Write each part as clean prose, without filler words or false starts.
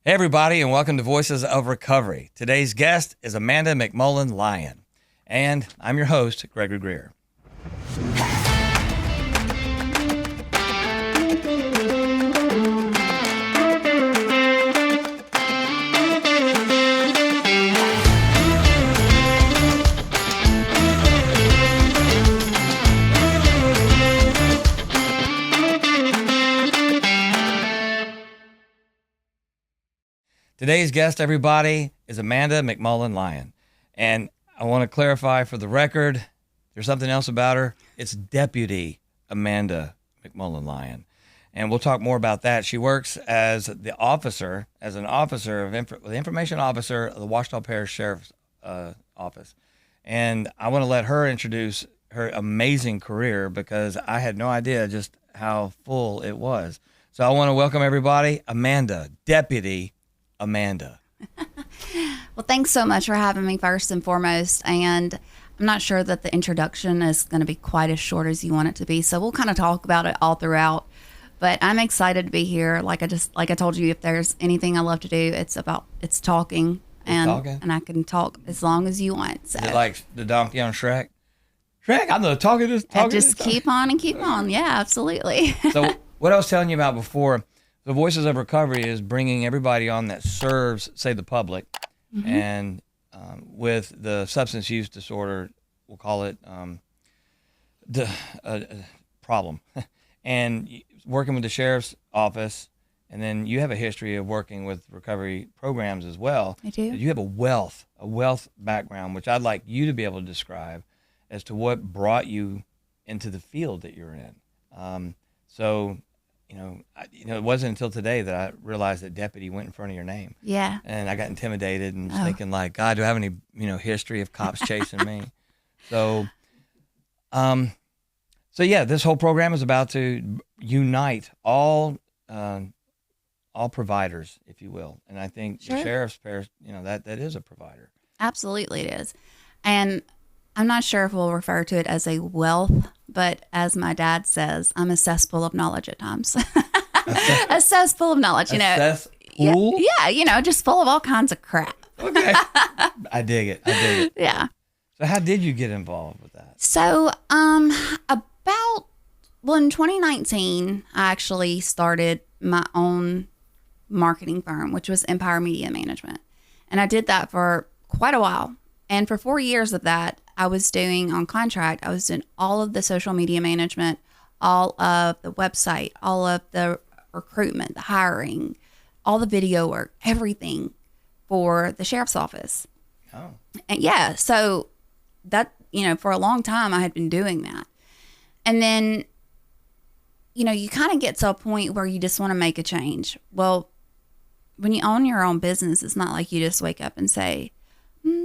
Hey, everybody, and welcome to Voices of Recovery. Today's guest is Amanda Lyon, and I'm your host, Gregory Greer. Today's guest, everybody, is Amanda Lyon. And I want to clarify for the record, there's something else about her. It's Deputy Amanda Lyon. And we'll talk more about that. She works as the officer, the information officer of the Ouachita Parish Sheriffs Office. And I want to let her introduce her amazing career because I had no idea just how full it was. So I want to welcome everybody, Amanda, Deputy Amanda. Well, thanks so much for having me first and foremost. And I'm not sure that the introduction is going to be quite as short as you want it to be. So we'll kind of talk about it all throughout. But I'm excited to be here. Like I told you, if there's anything I love to do, it's talking. And I can talk as long as you want. So. Is it like the donkey on Shrek? Shrek, I'm the talking. Just keep on and keep on. Yeah, absolutely. So what I was telling you about before, the Voices of Recovery is bringing everybody on that serves, say, the public, and with the substance use disorder, we'll call it the problem, and working with the sheriff's office, and then you have a history of working with recovery programs as well. I do. You have a wealth background, which I'd like you to be able to describe as to what brought you into the field that you're in. It wasn't until today that I realized that deputy went in front of your name. Yeah. And I got intimidated and was thinking like, God, do I have any, history of cops chasing me? So yeah, this whole program is about to unite all providers, if you will. And I think the sheriff's parish, that is a provider. Absolutely it is. And I'm not sure if we'll refer to it as a wealth, but as my dad says, I'm a cesspool of knowledge at times. A cesspool of knowledge, Cesspool? Yeah, just full of all kinds of crap. Okay. I dig it. Yeah. So how did you get involved with that? So, in 2019, I actually started my own marketing firm, which was Empire Media Management. And I did that for quite a while. And for 4 years of that, I was doing on contract, I was doing all of the social media management, all of the website, all of the recruitment, the hiring, all the video work, everything for the sheriff's office. Oh. And yeah, so that, for a long time I had been doing that. And then, you kind of get to a point where you just want to make a change. Well, when you own your own business, it's not like you just wake up and say,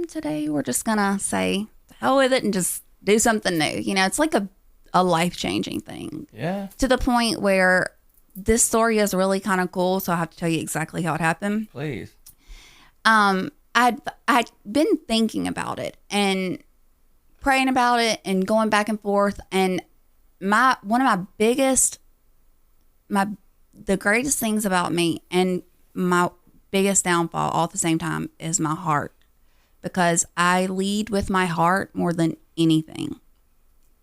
today we're just going to say, the hell with it and just do something new. It's like a life-changing thing. Yeah. To the point where this story is really kind of cool, so I have to tell you exactly how it happened. Please. I'd been thinking about it and praying about it and going back and forth. And one of the greatest things about me and my biggest downfall all at the same time is my heart. Because I lead with my heart more than anything.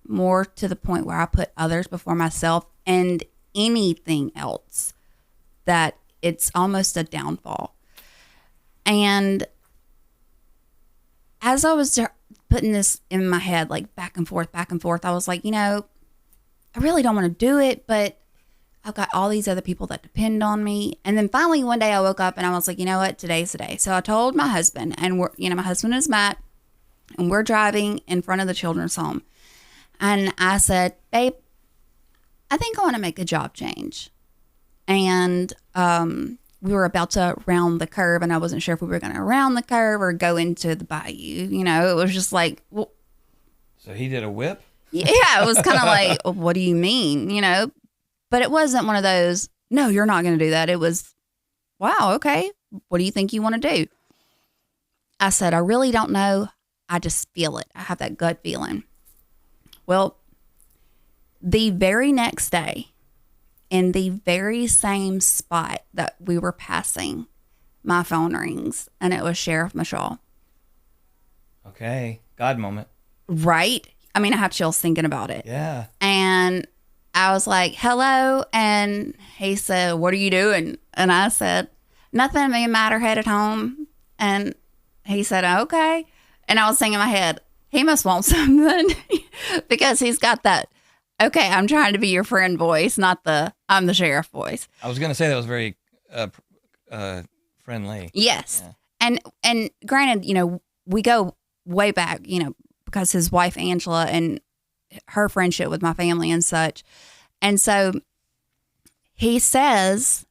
More to the point where I put others before myself and anything else, that it's almost a downfall. And as I was putting this in my head, like back and forth, I was like, I really don't want to do it, but I've got all these other people that depend on me. And then finally one day I woke up and I was like, you know what? Today's the day. So I told my husband, and my husband is Matt, and we're driving in front of the children's home. And I said, babe, I think I want to make a job change. And we were about to round the curve, and I wasn't sure if we were going to round the curve or go into the bayou. It was just like, well. So he did a whip? Yeah, it was kind of like, what do you mean? But it wasn't one of those, no, you're not going to do that. It was, wow, okay. What do you think you want to do? I said, I really don't know. I just feel it. I have that gut feeling. Well, the very next day, in the very same spot that we were passing, my phone rings, and it was Sheriff Michelle. Okay. God moment. Right? I mean, I have chills thinking about it. Yeah. And I was like, hello. And he said, what are you doing? And I said, nothing, me and Matt are headed home. And he said, okay. And I was thinking in my head, he must want something because he's got that, okay, I'm trying to be your friend voice, not the I'm the sheriff voice. I was going to say that was very friendly. Yes. Yeah. And granted, you know, we go way back, you know, because his wife, Angela, and her friendship with my family and such. And so he says,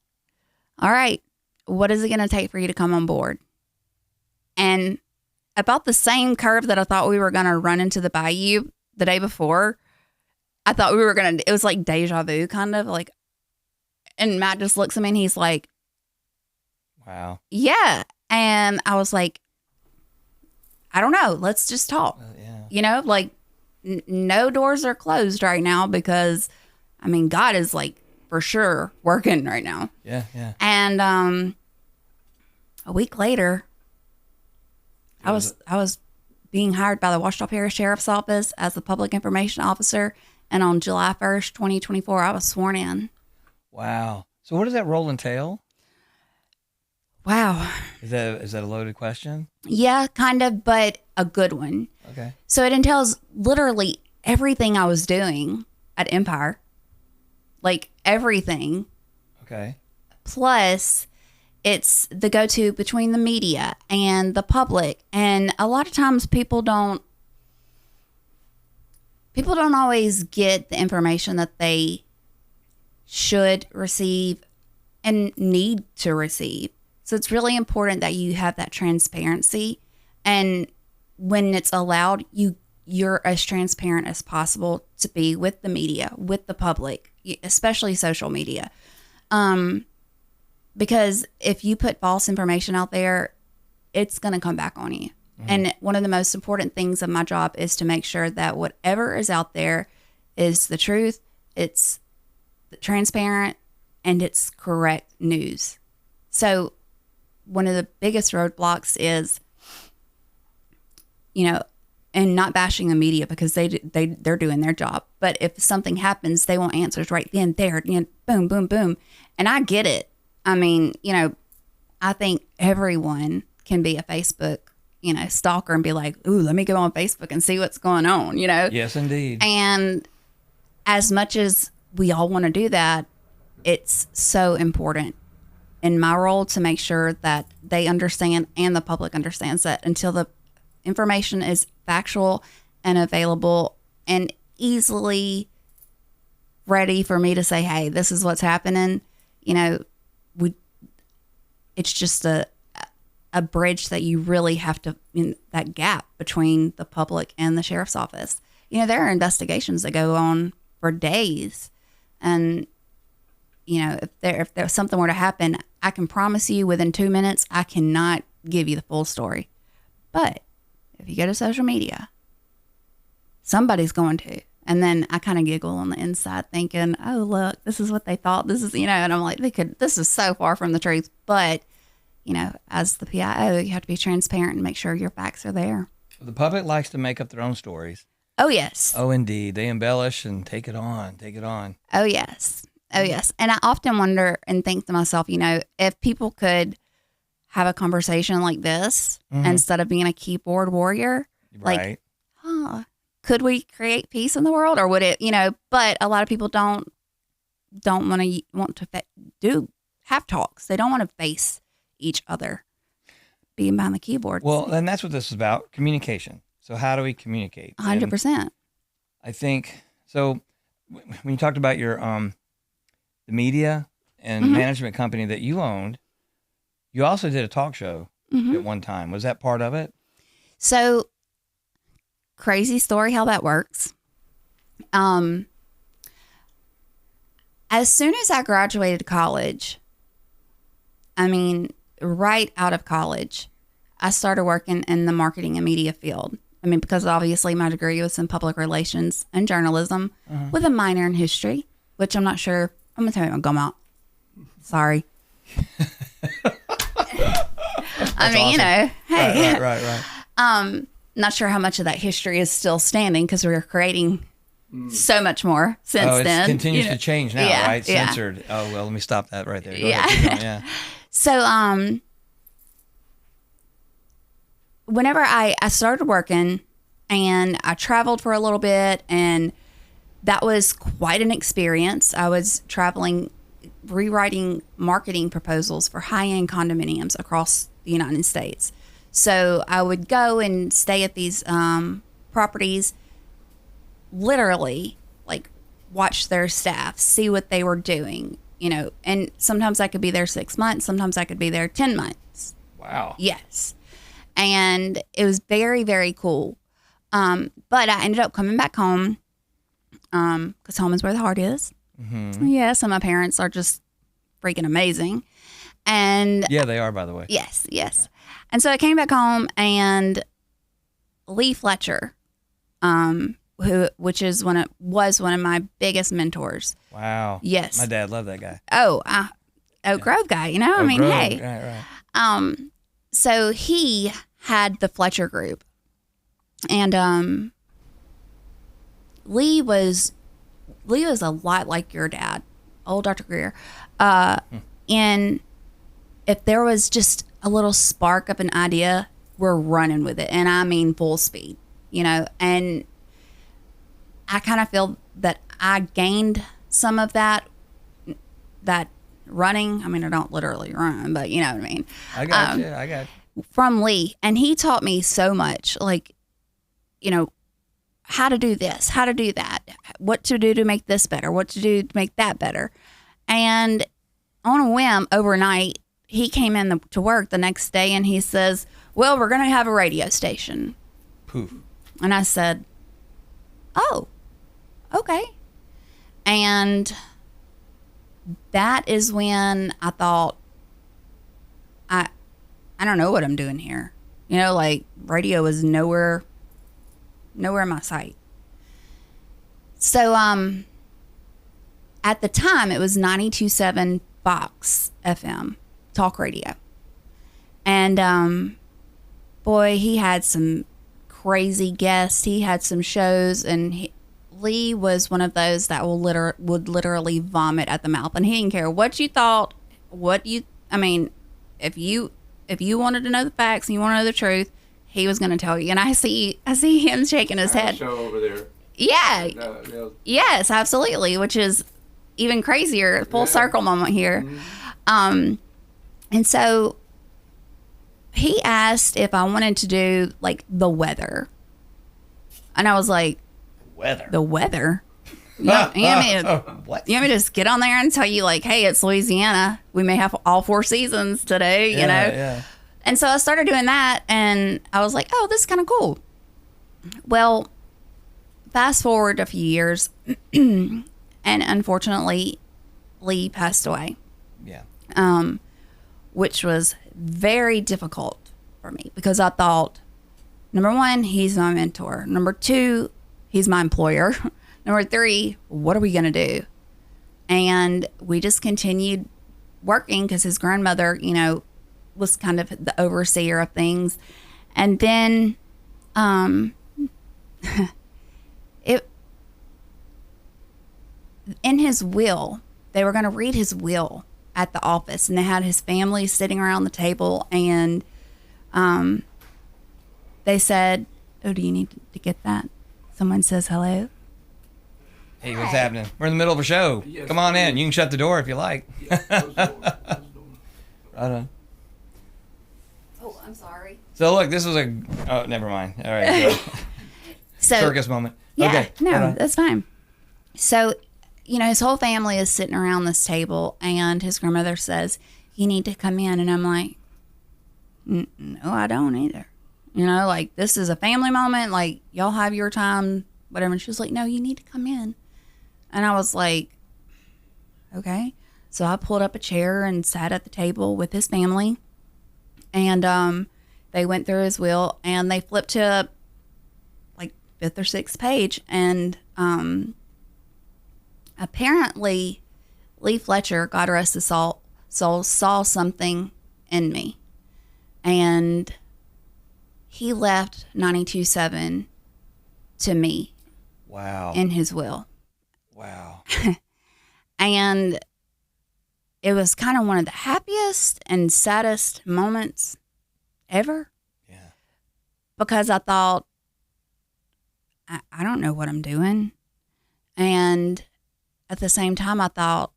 all right, what is it going to take for you to come on board? And about the same curve that I thought we were going to run into the bayou the day before, I thought we were going to, it was like deja vu kind of like, and Matt just looks at me and he's like, wow. Yeah. And I was like, I don't know. Let's just talk. Yeah. You know, like no doors are closed right now because, I mean, God is like for sure working right now. Yeah. Yeah. And a week later, I was being hired by the Ouachita Parish Sheriffs Office as the public information officer. And on July 1st, 2024, I was sworn in. Wow. So what does that role entail? Wow. Is that a loaded question? Yeah, kind of, but a good one. Okay. So it entails literally everything I was doing at Empire. Like everything. Okay. Plus, it's the go-to between the media and the public. And a lot of times people don't always get the information that they should receive and need to receive. So it's really important that you have that transparency. And when it's allowed, you're as transparent as possible to be with the media, with the public, especially social media. Because if you put false information out there, it's going to come back on you. Mm-hmm. And one of the most important things of my job is to make sure that whatever is out there is the truth, it's transparent, and it's correct news. So one of the biggest roadblocks is, you know, and not bashing the media because they're doing their job. But if something happens, they want answers right then, there, you know, boom, boom, boom. And I get it. I mean, you know, I think everyone can be a Facebook, you know, stalker and be like, ooh, let me go on Facebook and see what's going on, you know? Yes, indeed. And as much as we all want to do that, it's so important in my role to make sure that they understand and the public understands that until the information is factual and available and easily ready for me to say, hey, this is what's happening, you know, it's just a bridge that you really have to, that gap between the public and the sheriff's office. You know, there are investigations that go on for days. And, you know, if there something were to happen, I can promise you within 2 minutes, I cannot give you the full story. But if you go to social media, somebody's going to. And then I kind of giggle on the inside thinking, oh, look, this is what they thought. This is, you know, and I'm like, this is so far from the truth. But, you know, as the PIO, you have to be transparent and make sure your facts are there. The public likes to make up their own stories. Oh, yes. Oh, indeed. They embellish and take it on. Take it on. Oh, yes. Oh, yes. And I often wonder and think to myself, you know, if people could have a conversation like this instead of being a keyboard warrior, Right. like, could we create peace in the world, or would it, you know, but a lot of people don't want to have talks. They don't want to face each other being behind the keyboard. Well, and that's what this is about, communication. So how do we communicate? 100%. I think, so when you talked about your, the media and management company that you owned, you also did a talk show at one time. Was that part of it? So, crazy story how that works. As soon as I graduated college, I mean, right out of college, I started working in the marketing and media field. I mean, because obviously my degree was in public relations and journalism with a minor in history, which I'm not sure. I'm going to tell you I'm going out. Sorry. I mean, awesome. hey. Right. Not sure how much of that history is still standing because we're creating so much more since It then. continues to change now, Yeah, right? yeah. Censored. Oh, well, let me stop that right there. Go Yeah. ahead, keep going, yeah. So, whenever I started working and I traveled for a little bit, and that was quite an experience. I was traveling, rewriting marketing proposals for high-end condominiums across the United States. So I would go and stay at these properties, literally, like, watch their staff, see what they were doing, and sometimes I could be there 6 months, sometimes I could be there 10 months. Wow. Yes. And it was very, very cool. But I ended up coming back home because home is where the heart is. Mm-hmm. Yes, and my parents are just freaking amazing. And yeah, they are, by the way. Yes. And so I came back home, and Lee Fletcher, which was one of my biggest mentors. Wow. Yes. My dad loved that guy. Oak Grove guy, I mean, Grove. hey. Right. So he had the Fletcher group, and Lee was a lot like your dad, old Dr. Greer. And if there was just a little spark of an idea, we're running with it. And I mean full speed, and I kind of feel that I gained some of that running. I mean, I don't literally run, but you know what I mean? I got you. From Lee. And he taught me so much, like, how to do this, how to do that, what to do to make this better, what to do to make that better. And on a whim, overnight, he came in to work the next day and he says, well, we're going to have a radio station. Poof. And I said, oh, okay. And that is when I thought, I don't know what I'm doing here. Like, radio is nowhere in my sight. So, at the time, it was 92.7 Fox FM talk radio. And, boy, he had some crazy guests. He had some shows, and Lee was one of those that would literally vomit at the mouth. And he didn't care what you thought, if you wanted to know the facts and you want to know the truth, he was going to tell you. And I see him shaking his head. Show over there. Yeah. Yes, absolutely. Which is even crazier. Full circle moment here. Mm-hmm. And so he asked if I wanted to do like the weather. And I was like, the weather? You want me what? You want me to just get on there and tell you, like, hey, it's Louisiana. We may have all 4 seasons today, you know? Yeah. And so I started doing that, and I was like, oh, this is kind of cool. Well, fast forward a few years, and unfortunately, Lee passed away. Yeah. Which was very difficult for me because I thought, number one, he's my mentor. Number two, he's my employer. Number three, what are we going to do? And we just continued working because his grandmother, was kind of the overseer of things. And then in his will, they were going to read his will at the office, and they had his family sitting around the table, and they said, oh, do you need to get that? Someone says hello. Hey, what's happening? We're in the middle of a show. Yes, come on in. You can shut the door if you like. Yes, close the door. Right on. Oh, I'm sorry. So look, this was oh, never mind. All right. Circus moment. Yeah, okay. No, that's fine. So, his whole family is sitting around this table, and his grandmother says, you need to come in. And I'm like, no, I don't either. Like, this is a family moment. Like, y'all have your time, whatever. And she was like, no, you need to come in. And I was like, okay. So I pulled up a chair and sat at the table with his family. And they went through his will, and they flipped to like 5th or 6th page. And apparently Lee Fletcher, God rest his soul, saw something in me. And and he left 92.7 to me. Wow. In his will. Wow. And it was kind of one of the happiest and saddest moments ever. Yeah. Because I thought, I don't know what I'm doing. And at the same time, I thought,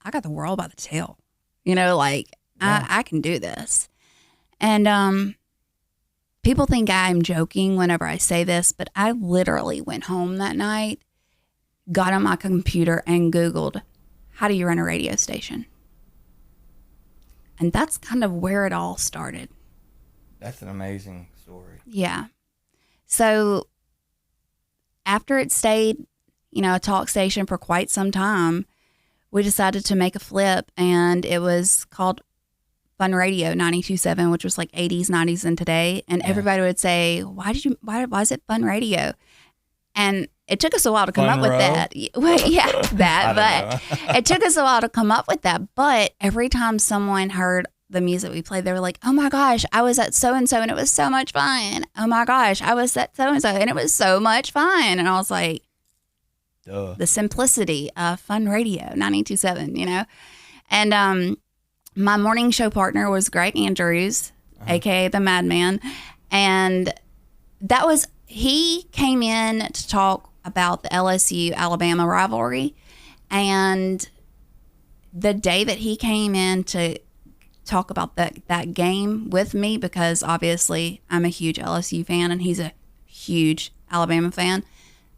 I got the world by the tail. You know, like, Yeah. I can do this. And people think I'm joking whenever I say this, but I literally went home that night, got on my computer and Googled, how do you run a radio station? And that's kind of where it all started. That's an amazing story. Yeah. So after it stayed, you know, a talk station for quite some time, we decided to make a flip, and it was called Fun Radio 92.7, which was like 80s, 90s, and today. And everybody would say, why is it Fun Radio? And it took us a while to come Fun up with Row? that. Well, yeah, that. I But it took us a while to come up with that. But every time someone heard the music we played, they were like, oh my gosh, I was at so-and-so and it was so much fun. Oh my gosh, I was at so-and-so and it was so much fun. And I was like, Duh. the simplicity of Fun Radio 92.7, you know? And my morning show partner was Greg Andrews, aka the Madman. And he came in to talk about the LSU Alabama rivalry. And the day that he came in to talk about that game with me, because obviously I'm a huge LSU fan and he's a huge Alabama fan,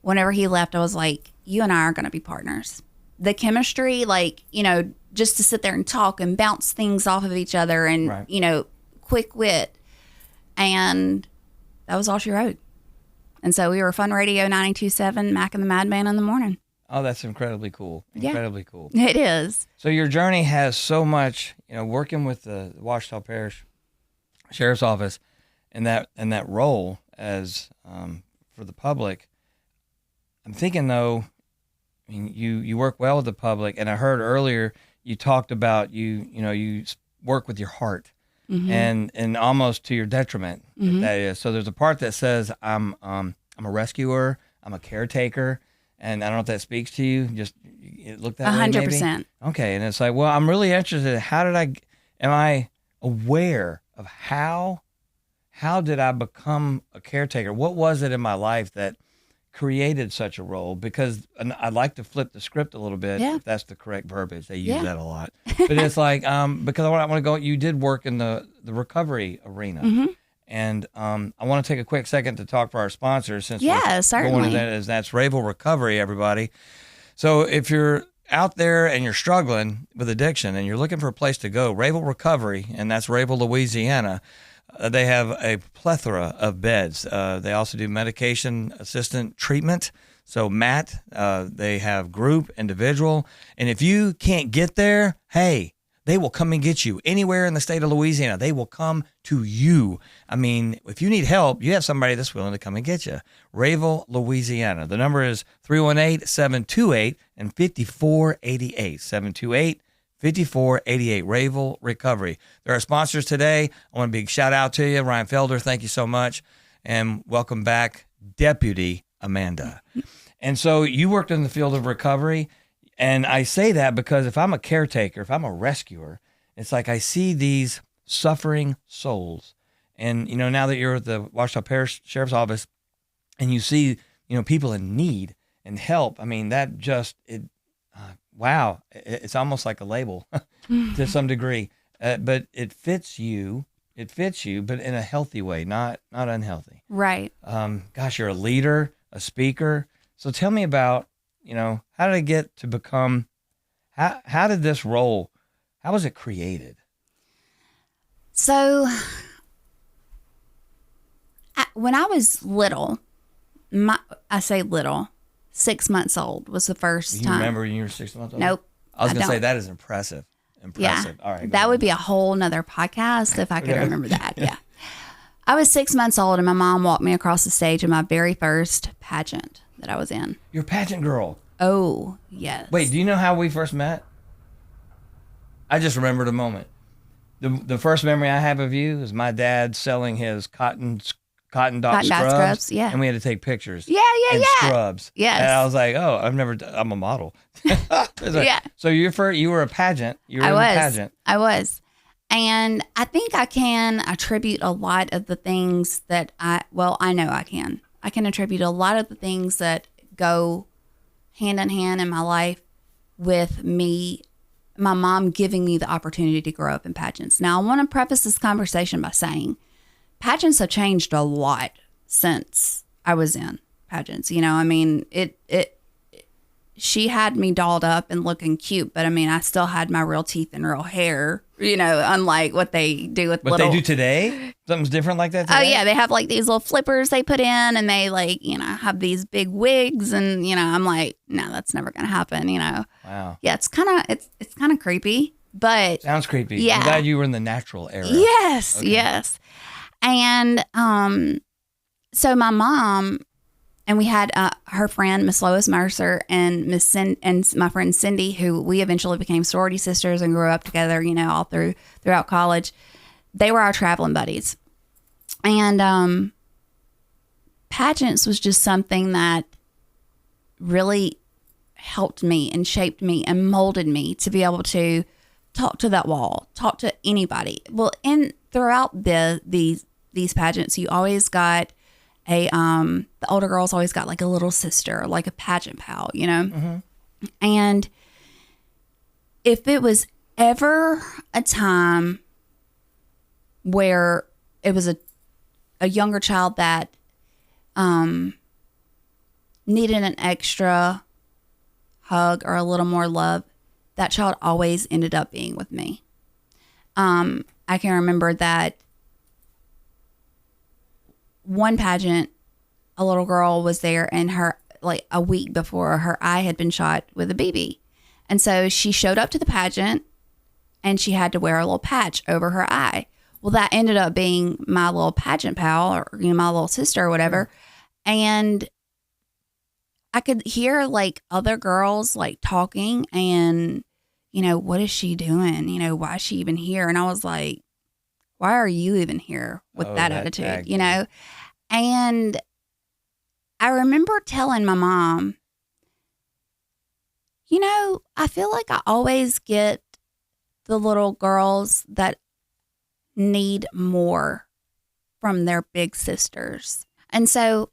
whenever he left, I was like, you and I are going to be partners. The chemistry, like, you know, just to sit there and talk and bounce things off of each other and, Right. you know, quick wit. And that was all she wrote. And so we were Fun Radio 92.7, Mac and the Madman in the morning. Oh, that's incredibly cool. Yeah. Incredibly cool. It is. So your journey has so much, you know, working with the Ouachita Parish Sheriff's Office and that role as for the public. I'm thinking though, I mean, you work well with the public, and I heard earlier you talked about you work with your heart, and almost to your detriment. That is. So there's a part that says I'm a rescuer, I'm a caretaker, and I don't know if that speaks to you. Just it looked that way, maybe? 100%. Okay, and it's like, well, I'm really interested. Am I aware of how did I become a caretaker? What was it in my life that created such a role? Because I'd like to flip the script a little bit, if that's the correct verbiage. They use that a lot. But it's like, because I want to go, you did work in the recovery arena. And I want to take a quick second to talk for our sponsors, since we're certainly. going to that, as that's Ravel Recovery, everybody. So if you're out there and you're struggling with addiction and you're looking for a place to go, Ravel Recovery, and that's Ravel, Louisiana. They have a plethora of beds. They also do medication assistant treatment. So MAT, they have group, individual. And if you can't get there, hey, they will come and get you anywhere in the state of Louisiana. They will come to you. I mean, if you need help, you have somebody that's willing to come and get you. Ravel, Louisiana. The number is 318-728 and 5488. 728-5488, Ravel Recovery. They're our sponsors today. I want a big shout out to you. Ryan Felder, thank you so much. And welcome back, Deputy Amanda. And so you worked in the field of recovery. And I say that because if I'm a caretaker, if I'm a rescuer, it's like I see these suffering souls. And, you know, now that you're at the Ouachita Parish Sheriff's Office and you see, you know, people in need and help, I mean, that just, wow, it's almost like a label to some degree. But it fits you, but in a healthy way, not unhealthy. Right. Gosh, you're a leader, a speaker. So tell me about, you know, how did I get to become, how did this role, how was it created? So when I was little, I say little, 6 months old was the first You time. remember when you were 6 months old? Nope. I was going to say don't. that is impressive. Yeah. All right. That would be a whole nother podcast if I could remember that. Yeah. I was 6 months old and my mom walked me across the stage in my very first pageant that I was in. You're a pageant girl. Oh, yes. Wait, do you know how we first met? I just remembered a moment. The first memory I have of you is my dad selling his cotton dot Cotton dot scrubs, scrubs, yeah. and we had to take pictures. Yeah, yeah, in yeah. scrubs. Yes. And I was like, oh, I'm a model. Yeah. So you were a pageant. You were in a pageant. I was. And I think I can attribute a lot of the things that I know I can. I can attribute a lot of the things that go hand in hand in my life with my mom giving me the opportunity to grow up in pageants. Now, I want to preface this conversation by saying pageants have changed a lot since I was in pageants. You know, I mean, she had me dolled up and looking cute, but I mean, I still had my real teeth and real hair, you know, unlike what they do with what they do today. Something's different like that today? Oh, yeah. They have like these little flippers they put in, and they like, you know, have these big wigs. And, you know, I'm like, no, that's never going to happen, you know. Wow. Yeah, it's kind of creepy, but. Sounds creepy. Yeah. I'm glad you were in the natural era. Yes, Okay. yes. And so my mom, and we had her friend, Miss Lois Mercer, and and my friend Cindy, who we eventually became sorority sisters and grew up together, you know, all throughout college. They were our traveling buddies. And pageants was just something that really helped me and shaped me and molded me to be able to talk to that wall, talk to anybody. Well, throughout these pageants, you always got the older girls always got like a little sister, like a pageant pal, you know? Mm-hmm. And if it was ever a time where it was a younger child that needed an extra hug or a little more love, that child always ended up being with me. I can remember that one pageant, a little girl was there, and her, like a week before, her eye had been shot with a BB. And so she showed up to the pageant and she had to wear a little patch over her eye. Well, that ended up being my little pageant pal, or, you know, my little sister or whatever. And I could hear like other girls like talking and, you know, what is she doing? You know, why is she even here? And I was like, why are you even here with that attitude, you know? And I remember telling my mom, you know, I feel like I always get the little girls that need more from their big sisters. And so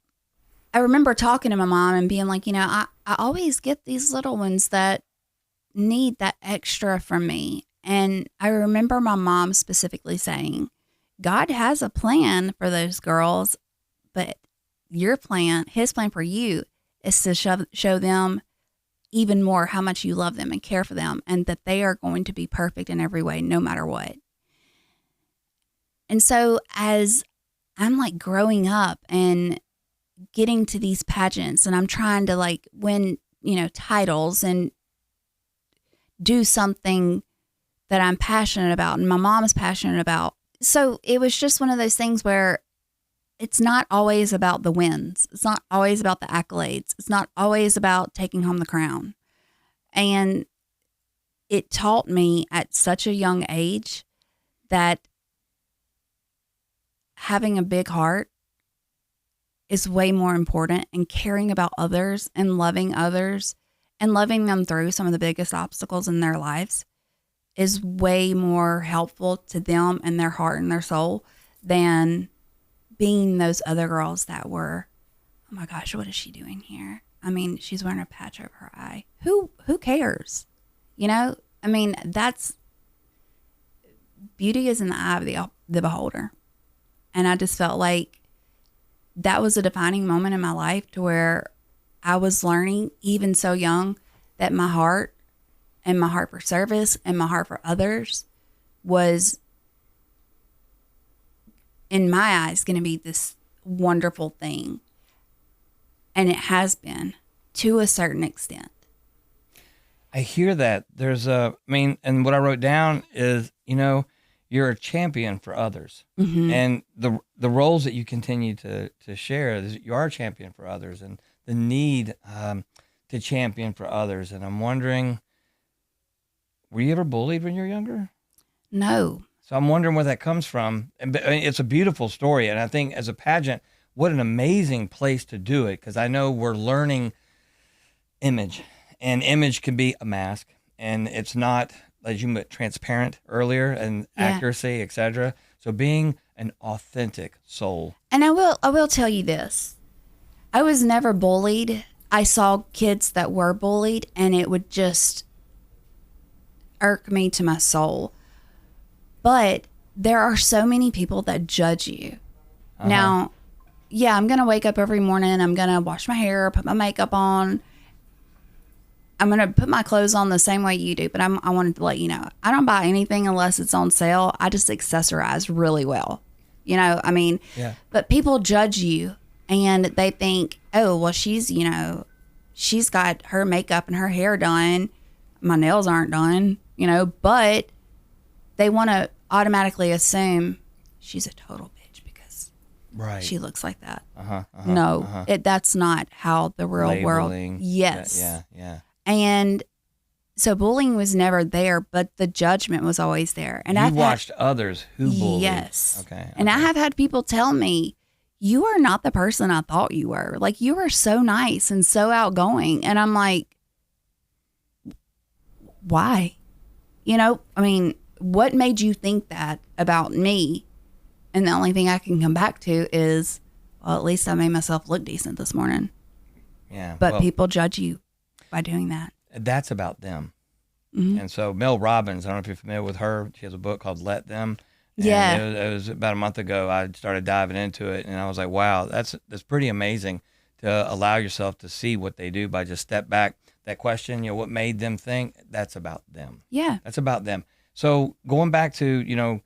I remember talking to my mom and being like, you know, I always get these little ones that need that extra from me. And I remember my mom specifically saying, God has a plan for those girls, but his plan for you is to show them even more how much you love them and care for them, and that they are going to be perfect in every way, no matter what. And so as I'm like growing up and getting to these pageants, and I'm trying to like win, you know, titles and do something that I'm passionate about and my mom is passionate about. So it was just one of those things where it's not always about the wins. It's not always about the accolades. It's not always about taking home the crown. And it taught me at such a young age that having a big heart is way more important, and caring about others and loving them through some of the biggest obstacles in their lives is way more helpful to them and their heart and their soul than being those other girls that were, oh my gosh, what is she doing here? I mean, she's wearing a patch over her eye. Who cares? You know, I mean, beauty is in the eye of the beholder. And I just felt like that was a defining moment in my life to where I was learning, even so young, that my heart and my heart for service and my heart for others was, in my eyes, going to be this wonderful thing. And it has been, to a certain extent. I hear that. And what I wrote down is, you know, you're a champion for others. Mm-hmm. And the roles that you continue to share is you are a champion for others, and the need to champion for others. And I'm wondering, were you ever bullied when you were younger? No. So I'm wondering where that comes from. And I mean, it's a beautiful story. And I think as a pageant, what an amazing place to do it. Because I know we're learning image, and image can be a mask, and it's not, as you meant, transparent earlier, and accuracy, etc. So being an authentic soul. And I will tell you this. I was never bullied. I saw kids that were bullied, and it would just irk me to my soul. But there are so many people that judge you. Now, yeah, I'm going to wake up every morning. I'm going to wash my hair, put my makeup on. I'm going to put my clothes on the same way you do. But I wanted to let you know, I don't buy anything unless it's on sale. I just accessorize really well. You know, I mean, but people judge you, and they think, oh, well, she's got her makeup and her hair done. My nails aren't done, but they want to automatically assume she's a total bitch because she looks like that. That's not how the real Labeling. world. Yes. Yeah. And so bullying was never there, but the judgment was always there. And I've watched others who bullied. Yes. Okay. And I have had people tell me, you are not the person I thought you were. Like, you are so nice and so outgoing. And I'm like, why? I mean, what made you think that about me? And the only thing I can come back to is, well, at least I made myself look decent this morning. Yeah. But people judge you by doing that. That's about them. And so Mel Robbins, I don't know if you're familiar with her. She has a book called Let Them. And it was about a month ago. I started diving into it, and I was like, wow, that's pretty amazing to allow yourself to see what they do by just step back. That question, what made them think, that's about them. Yeah. That's about them. So going back to,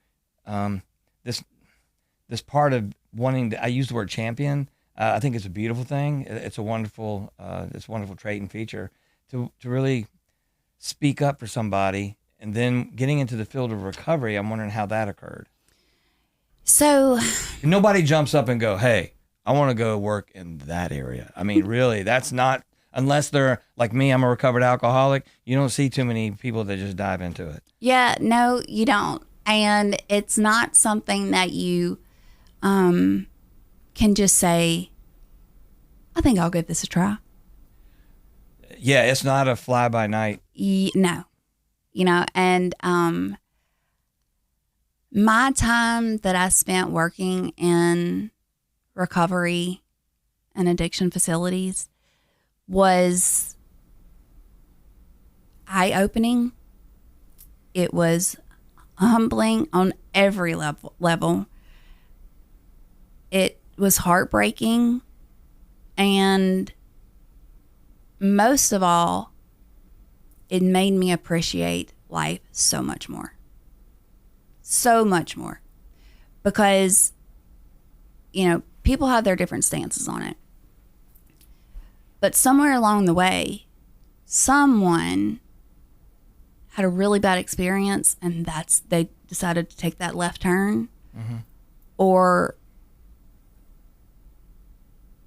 this part of wanting to, I use the word champion. I think it's a beautiful thing. It's a wonderful trait and feature to really speak up for somebody. And then getting into the field of recovery, I'm wondering how that occurred. So nobody jumps up and go, hey, I want to go work in that area. I mean, really, that's not, unless they're like me, I'm a recovered alcoholic. You don't see too many people that just dive into it. Yeah, no, you don't. And it's not something that you can just say, I think I'll give this a try. Yeah, it's not a fly by night. No. And my time that I spent working in recovery and addiction facilities was eye-opening. It was humbling on every level. It was heartbreaking, and most of all, it made me appreciate life so much more. So much more. Because, people have their different stances on it. But somewhere along the way, someone had a really bad experience, and they decided to take that left turn. Or,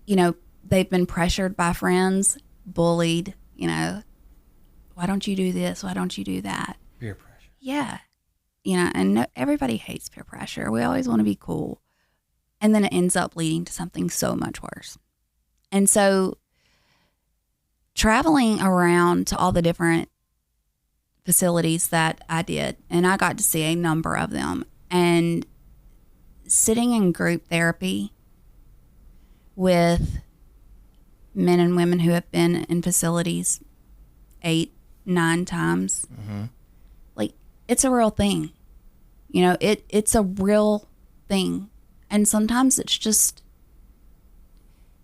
they've been pressured by friends, bullied, why don't you do this? Why don't you do that? Peer pressure. Yeah. And everybody hates peer pressure. We always want to be cool. And then it ends up leading to something so much worse. And so traveling around to all the different facilities that I did, and I got to see a number of them, and sitting in group therapy with men and women who have been in facilities 8, 9 times. Like, it's a real thing. It's a real thing. And sometimes it's just,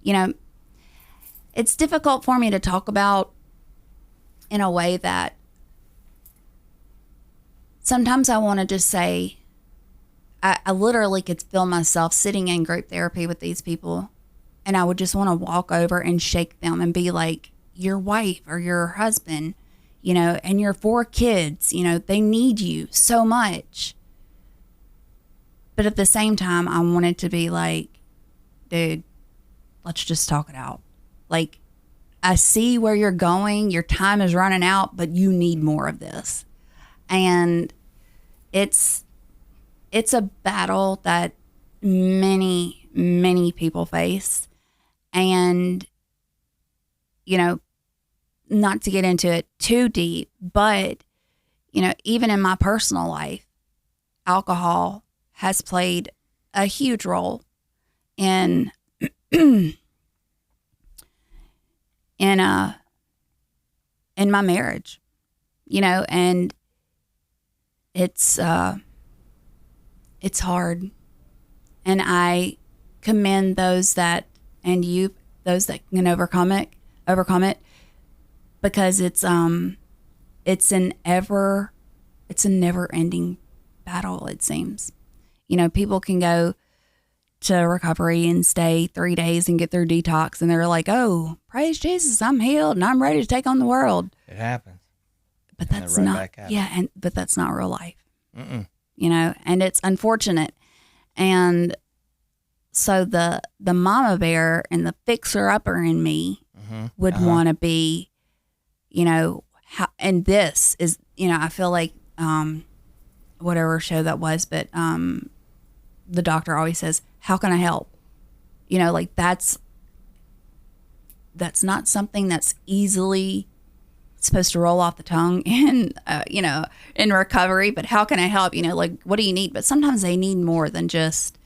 it's difficult for me to talk about in a way that sometimes I want to just say, I literally could feel myself sitting in group therapy with these people, and I would just want to walk over and shake them and be like, your wife or your husband, and your 4 kids, they need you so much. But at the same time, I wanted to be like, dude, let's just talk it out. Like, I see where you're going. Your time is running out, but you need more of this. And it's it's a battle that many, many people face. And, you know, not to get into it too deep, but, you know, even in my personal life, alcohol has played a huge role in in my marriage, you know, and it's hard. And I commend those that, and you, those that can overcome it, because it's a never ending battle, it seems. You know, people can go to recovery and stay 3 days and get their detox, and they're like, oh, praise Jesus, I'm healed and I'm ready to take on the world. It happens. But that's not, but that's not real life. You know, and it's unfortunate. And so the mama bear and the fixer-upper in me would want to be, you know, and this is, you know, I feel like whatever show that was, but the doctor always says, how can I help? You know, like that's not something that's easily supposed to roll off the tongue in, you know, in recovery, but how can I help? You know, like, what do you need? But sometimes they need more than just,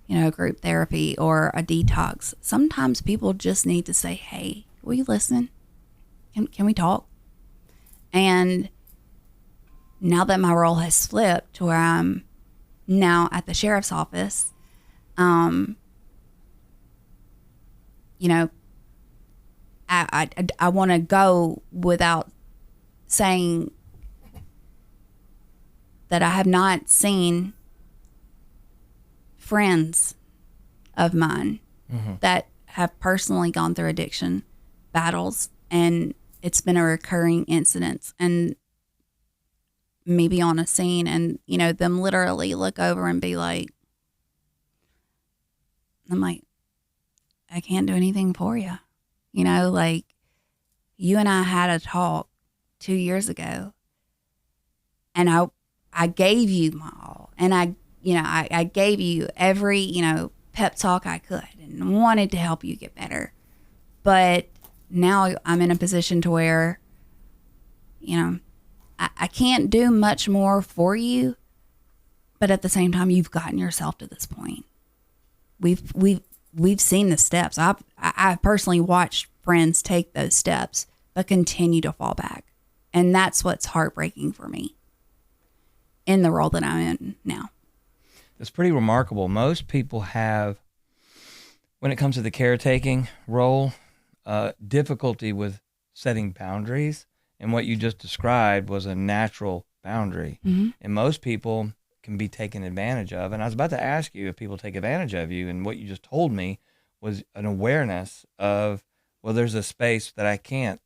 you know, group therapy or a detox. Sometimes people just need to say, hey, will you listen? Can we talk? And now that my role has flipped to where I'm now at the sheriff's office, you know, I want to go without saying that I have not seen friends of mine that have personally gone through addiction battles, and it's been a recurring incident, and me be on a scene and, you know, them literally look over and be like, I'm like, I can't do anything for you. You know, like, you and I had a talk 2 years ago, and I gave you my all, and I gave you every, you know, pep talk I could and wanted to help you get better. But now I'm in a position to where, you know, I can't do much more for you, but at the same time, you've gotten yourself to this point. We've seen the steps. I've personally watched friends take those steps, but continue to fall back. And that's what's heartbreaking for me in the role that I'm in now. It's pretty remarkable. Most people have, when it comes to the caretaking role, difficulty with setting boundaries. And what you just described was a natural boundary. And most people can be taken advantage of. And I was about to ask you if people take advantage of you. And what you just told me was an awareness of, well, there's a space that I can't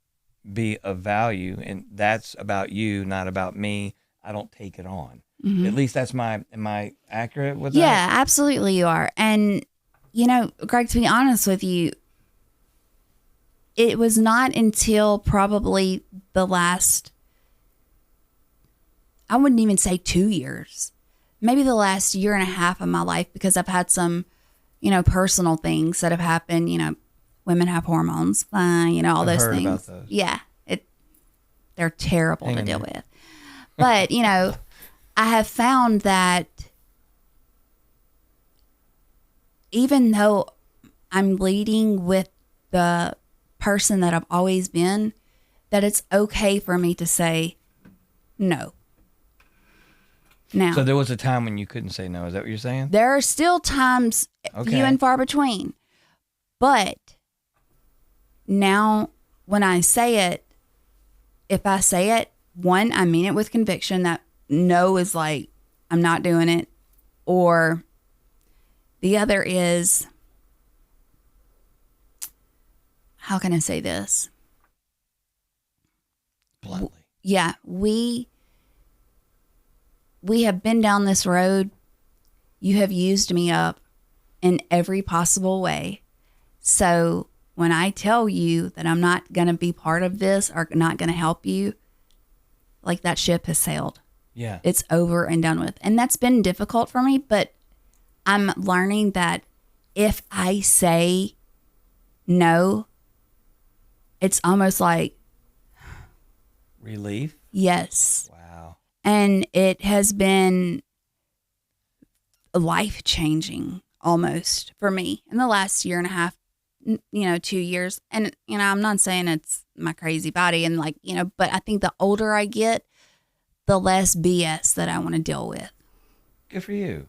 be of value. And that's about you, not about me. I don't take it on. At least that's am I accurate with that? Yeah, absolutely you are. And, you know, Greg, to be honest with you, it was not until probably the last, I wouldn't even say 2 years, maybe the last year and a half of my life, because I've had some, you know, personal things that have happened. You know, women have hormones, you know, all those things. About those. Yeah, they're terrible to deal with. But, you know, I have found that even though I'm leading with the person that I've always been, that it's okay for me to say no. Now, so there was a time when you couldn't say no. Is that what you're saying? There are still times, few and far between. But now when I say it, if I say it, one, I mean it with conviction that no is like, I'm not doing it. Or the other is, how can I say this? Bluntly. Yeah, we have been down this road. You have used me up in every possible way. So when I tell you that I'm not going to be part of this or not going to help you, like, that ship has sailed. Yeah. It's over and done with. And that's been difficult for me, but I'm learning that if I say no, it's almost like Relief. yes. Wow. And it has been life changing almost for me in the last year and a half, 2 years. And, I'm not saying it's my crazy body and but I think the older I get, the less BS that I want to deal with. Good for you.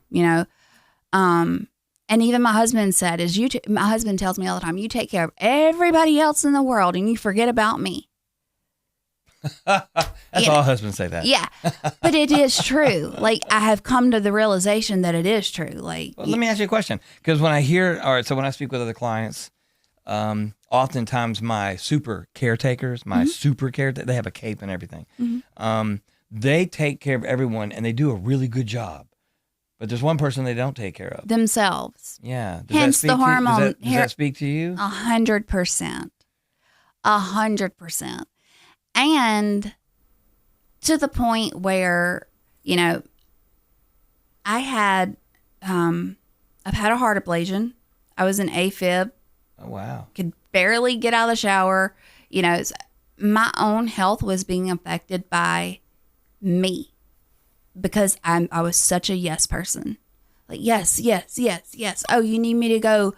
And even my husband said, my husband tells me all the time, you take care of everybody else in the world and you forget about me. That's all husbands say that. Yeah. But it is true. Like, I have come to the realization that it is true. Like, well, let me ask you a question. Because when I speak with other clients, oftentimes my super caretakers, they have a cape and everything. They take care of everyone and they do a really good job. But there's one person they don't take care of. Themselves. Yeah. Hence the hormone. Does that speak to you? 100%. 100%. And to the point where, I've had a heart ablation. I was in AFib. Oh, wow. Could barely get out of the shower. My own health was being affected by me because I was such a yes person. Like, yes, yes, yes, yes. Oh, you need me to go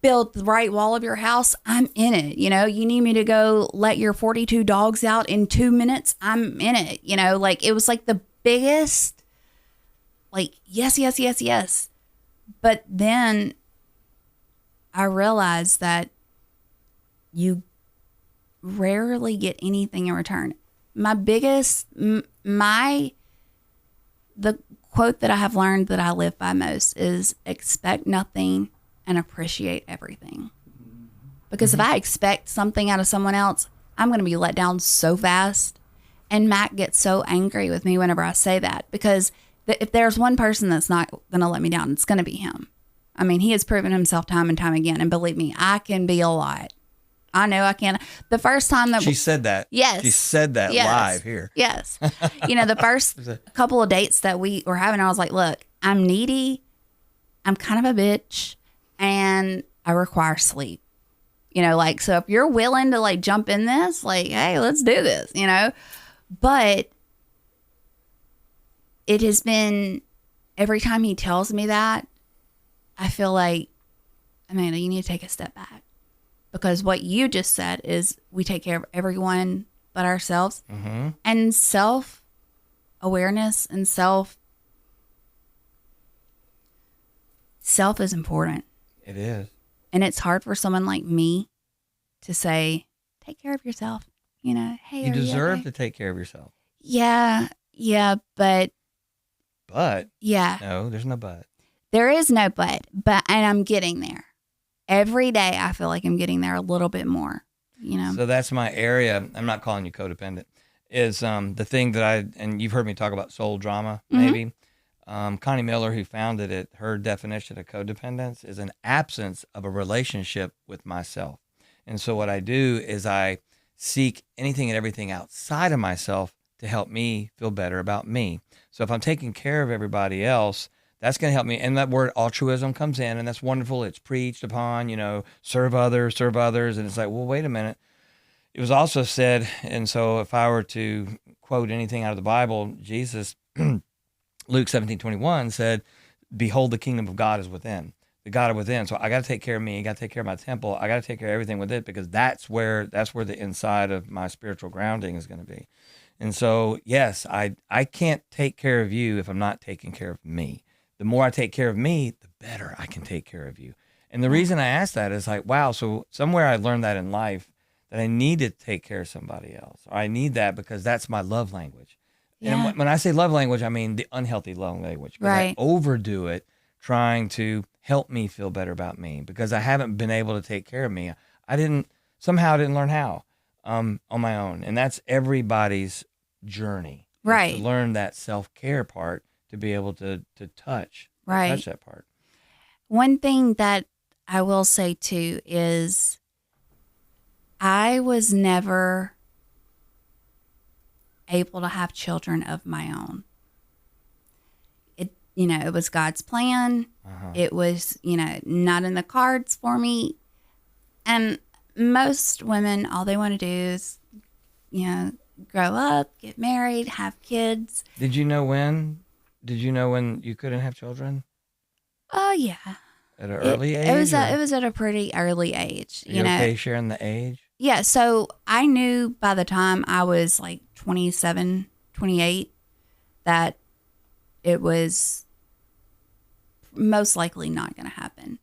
build the right wall of your house? I'm in it. You need me to go let your 42 dogs out in 2 minutes? I'm in it. It was like the biggest, yes, yes, yes, yes. But then I realized that you rarely get anything in return. The quote that I have learned that I live by most is expect nothing and appreciate everything. Because if I expect something out of someone else, I'm going to be let down so fast. And Matt gets so angry with me whenever I say that, because if there's one person that's not going to let me down, it's going to be him. I mean, he has proven himself time and time again. And believe me, I can be a lot. I know I can. The first time that she said that. Yes. She said that live here. Yes. The first couple of dates that we were having, I was like, look, I'm needy. I'm kind of a bitch and I require sleep. So if you're willing to jump in this, hey, let's do this, but it has been, every time he tells me that, I feel like, Amanda, you need to take a step back. Because what you just said is we take care of everyone but ourselves. Mm-hmm. And self-awareness and self is important. It is. And it's hard for someone like me to say, take care of yourself. Hey, you deserve okay? to take care of yourself. Yeah, but. Yeah. No, there's no but. There is no but, and I'm getting there. Every day I feel like I'm getting there a little bit more, So that's my area. I'm not calling you codependent. Is the thing that and you've heard me talk about soul drama, maybe. Connie Miller, who founded it, her definition of codependence is an absence of a relationship with myself. And so what I do is I seek anything and everything outside of myself to help me feel better about me. So if I'm taking care of everybody else, that's going to help me. And that word altruism comes in, and that's wonderful. It's preached upon, serve others. And it's like, well, wait a minute. It was also said, and so if I were to quote anything out of the Bible, Jesus, Luke 17:21 said, behold, the kingdom of God is within. The God is within. So I got to take care of me. I got to take care of my temple. I got to take care of everything with it, because that's where the inside of my spiritual grounding is going to be. And so, yes, I can't take care of you if I'm not taking care of me. The more I take care of me, the better I can take care of you. And the reason I ask that is wow, so somewhere I learned that in life, that I need to take care of somebody else. Or I need that because that's my love language. Yeah. And when I say love language, I mean the unhealthy love language. Right. I overdo it trying to help me feel better about me because I haven't been able to take care of me. I didn't learn how on my own. And that's everybody's journey. Right. To learn that self-care part, to be able to touch that part. One thing that I will say too is I was never able to have children of my own. it was God's plan. It was, not in the cards for me. And most women, all they want to do is, grow up, get married, have kids. Did you know when? Did you know when you couldn't have children? Oh, yeah. At an early age? It was at a pretty early age. Are you okay sharing the age? Yeah, so I knew by the time I was like 27, 28 that it was most likely not going to happen.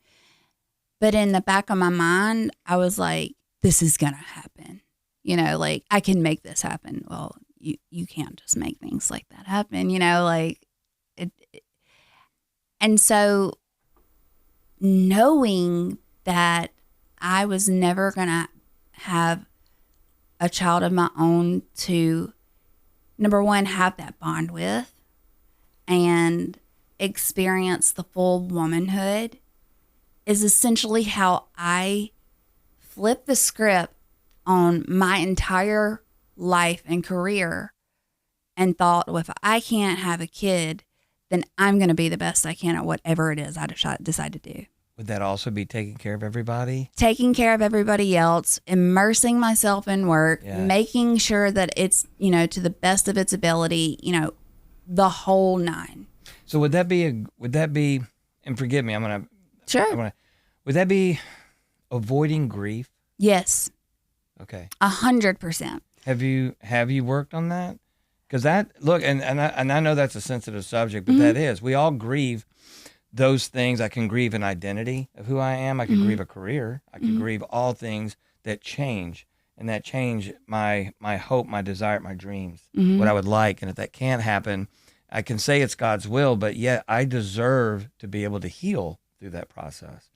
But in the back of my mind, I was like, this is going to happen. Like, I can make this happen. Well, you can't just make things like that happen, like it. And so knowing that I was never going to have a child of my own to, number one, have that bond with and experience the full womanhood is essentially how I flipped the script on my entire life and career and thought, well, if I can't have a kid, then I'm going to be the best I can at whatever it is I decide to do. Would that also be taking care of everybody? Taking care of everybody else, immersing myself in work, making sure that it's, to the best of its ability, the whole nine. So would that be, and forgive me, Sure. Would that be avoiding grief? Yes. Okay. 100%. Have you worked on that? Because and I know that's a sensitive subject, but that is, we all grieve those things. I can grieve an identity of who I am. I can grieve a career. I can grieve all things that change, and that change my hope, my desire, my dreams, what I would like. And if that can't happen, I can say it's God's will, but yet I deserve to be able to heal through that process.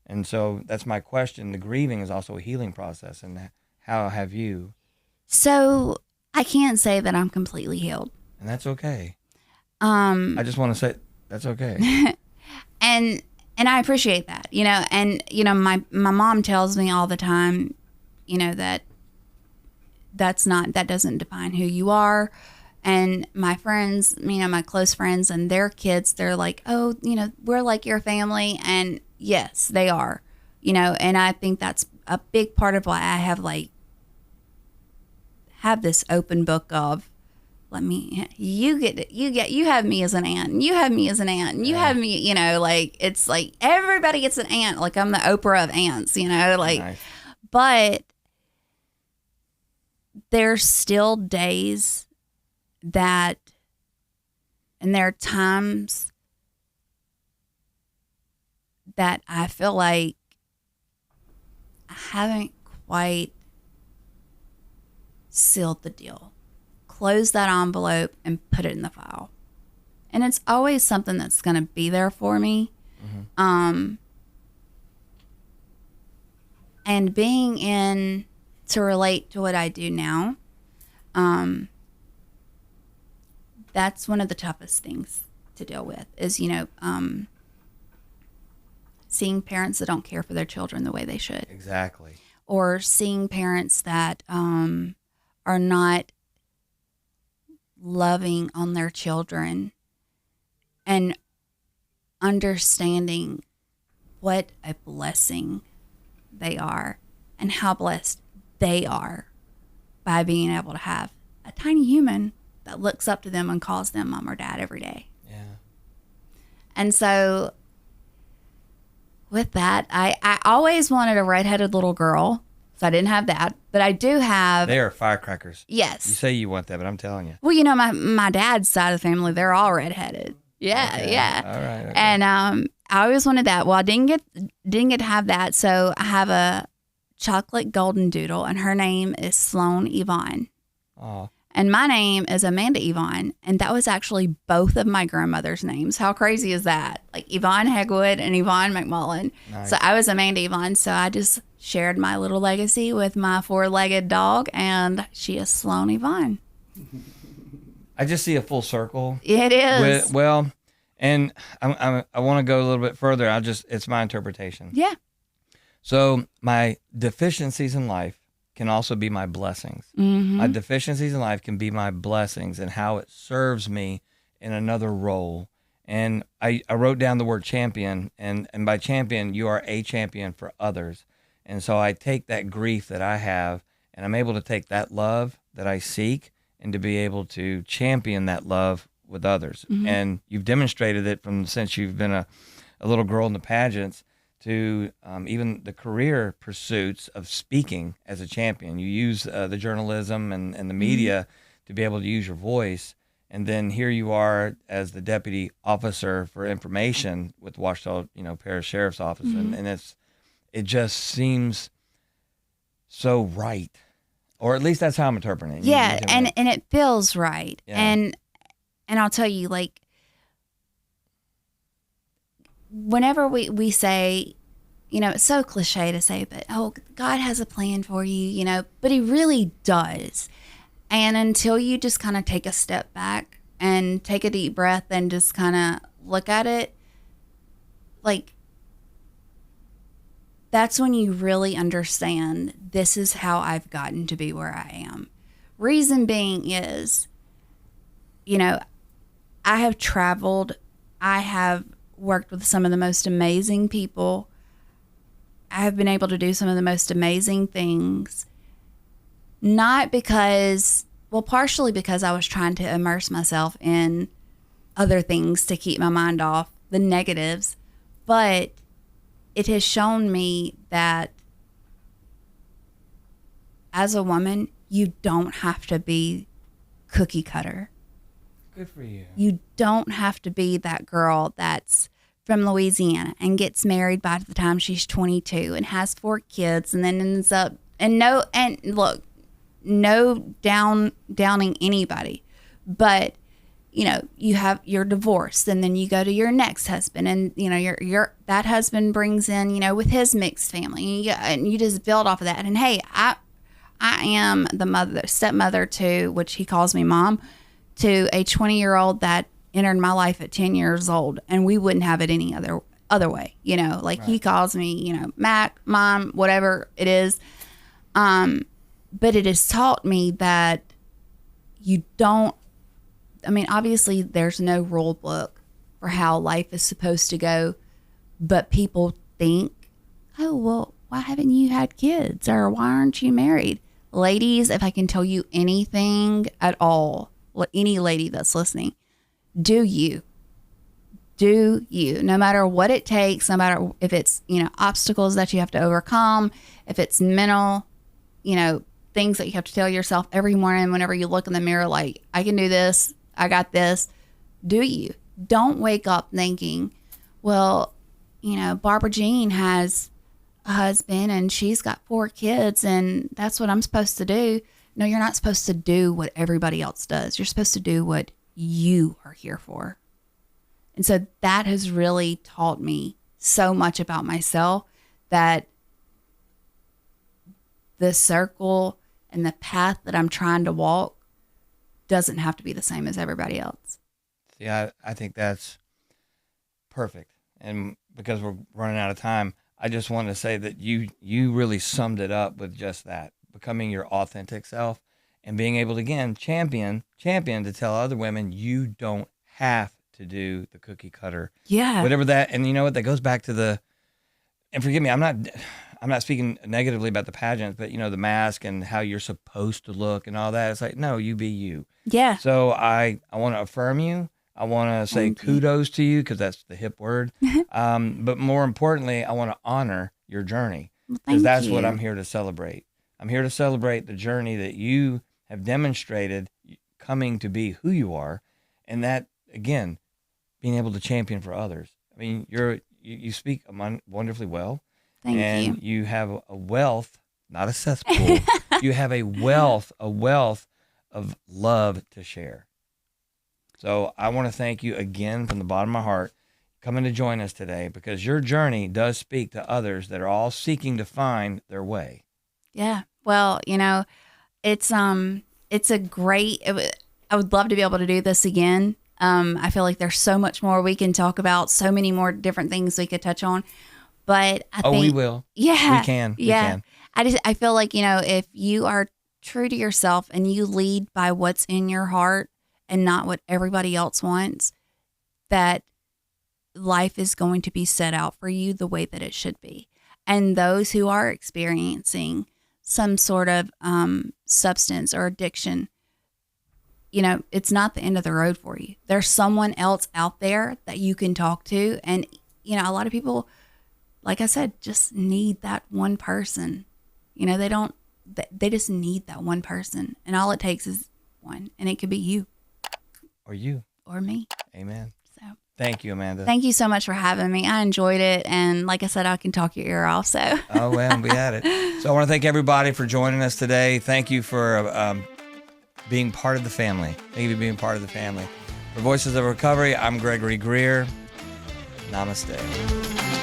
And so that's my question. The grieving is also a healing process. And how have you? So I can't say that I'm completely healed. And that's okay. I just want to say that's okay. And I appreciate that, and, my mom tells me all the time, that doesn't define who you are. And my friends, my close friends and their kids, they're like, oh, we're like your family. And yes, they are, and I think that's a big part of why I have this open book of, you have me as an aunt, and you have me as an aunt, and you have me, it's like everybody gets an aunt. Like I'm the Oprah of aunts, Nice. But there's still days and there are times that I feel like I haven't quite sealed the deal, close that envelope and put it in the file. And it's always something that's going to be there for me. And being in to relate to what I do now, that's one of the toughest things to deal with is, seeing parents that don't care for their children the way they should. Exactly. Or seeing parents that are not loving on their children and understanding what a blessing they are and how blessed they are by being able to have a tiny human that looks up to them and calls them mom or dad every day. Yeah. And so with that, I always wanted a redheaded little girl. So I didn't have that, but I do have. They are firecrackers. Yes. You say you want that, but I'm telling you. Well, my dad's side of the family, they're all redheaded. Yeah, Okay. yeah. All right. Okay. And I always wanted that. Well, I didn't get to have that, so I have a chocolate golden doodle, and her name is Sloan Yvonne. Oh. And my name is Amanda Yvonne, and that was actually both of my grandmother's names. How crazy is that? Like Yvonne Hegwood and Yvonne McMullen. Nice. So I was Amanda Yvonne, so I just shared my little legacy with my four-legged dog, and she is Sloan Yvonne. I just see a full circle. It is. And I want to go a little bit further. It's my interpretation. Yeah. So my deficiencies in life can also be my blessings. Mm-hmm. My deficiencies in life can be my blessings and how it serves me in another role. And I wrote down the word champion, and by champion, you are a champion for others. And so I take that grief that I have, and I'm able to take that love that I seek and to be able to champion that love with others. And you've demonstrated it from since you've been a little girl in the pageants to even the career pursuits of speaking as a champion. You use the journalism and the media to be able to use your voice. And then here you are as the deputy officer for information with Ouachita, Parish Sheriff's Office. And it just seems so right. Or at least that's how I'm interpreting it. Yeah, and it feels right. Yeah. And I'll tell you, like, whenever we say, it's so cliche to say, but, oh, God has a plan for you, but he really does. And until you just kind of take a step back and take a deep breath and just kind of look at it, like, that's when you really understand this is how I've gotten to be where I am. Reason being is, I have traveled. I have worked with some of the most amazing people. I have been able to do some of the most amazing things. Not because, partially because I was trying to immerse myself in other things to keep my mind off the negatives, but it has shown me that as a woman, you don't have to be cookie cutter. Good for you. You don't have to be that girl that's from Louisiana and gets married by the time she's 22 and has 4 kids and then ends up, no downing anybody, but you're divorced and then you go to your next husband and your that husband brings in with his mixed family and you just build off of that. And hey, I am the stepmother to, which he calls me mom, to a 20-year-old that entered my life at 10 years old, and we wouldn't have it any other way. Right. He calls me Mac, mom, whatever it is. But it has taught me that you don't, obviously there's no rule book for how life is supposed to go, but people think, oh, well, why haven't you had kids? Or why aren't you married? Ladies, if I can tell you anything at all, any lady that's listening, do you, no matter what it takes, no matter if it's, obstacles that you have to overcome, if it's mental, things that you have to tell yourself every morning whenever you look in the mirror, like, I can do this, I got this. Do you? Don't wake up thinking, well, Barbara Jean has a husband and she's got 4 kids and that's what I'm supposed to do. No, you're not supposed to do what everybody else does. You're supposed to do what you are here for. And so that has really taught me so much about myself, that the circle and the path that I'm trying to walk doesn't have to be the same as everybody else. Yeah, I think that's perfect. And because we're running out of time, I just want to say that you really summed it up with just that, becoming your authentic self and being able to, again, champion to tell other women you don't have to do the cookie cutter. Yeah. Whatever that, and you know what, that goes back to and forgive me, I'm not speaking negatively about the pageants, but the mask and how you're supposed to look and all that. It's like, no, you be you. Yeah. So I want to affirm you. I want to say kudos to you, because that's the hip word. But more importantly, I want to honor your journey, because that's what I'm here to celebrate. I'm here to celebrate the journey that you have demonstrated coming to be who you are, and that, again, being able to champion for others. I mean, you speak wonderfully well. Thank you. And you have a wealth, not a cesspool. You have a wealth of love to share. So I want to thank you again from the bottom of my heart coming to join us today, because your journey does speak to others that are all seeking to find their way. Yeah. Well, it's a great, I would love to be able to do this again. I feel like there's so much more we can talk about, so many more different things we could touch on. But I think, we will. Yeah. We can. Yeah. We can. I feel like, if you are true to yourself and you lead by what's in your heart and not what everybody else wants, that life is going to be set out for you the way that it should be. And those who are experiencing some sort of substance or addiction, you know, it's not the end of the road for you. There's someone else out there that you can talk to. And, you know, a lot of people, like I said, just need that one person. You know, they just need that one person. And all it takes is one. And it could be you. Or you. Or me. Amen. So Thank you, Amanda. thank you so much for having me. I enjoyed it. And like I said, I can talk your ear off. So. Oh, well, we had it. So I want to thank everybody for joining us today. Thank you for being part of the family. Thank you for being part of the family. For Voices of Recovery, I'm Gregory Greer. Namaste.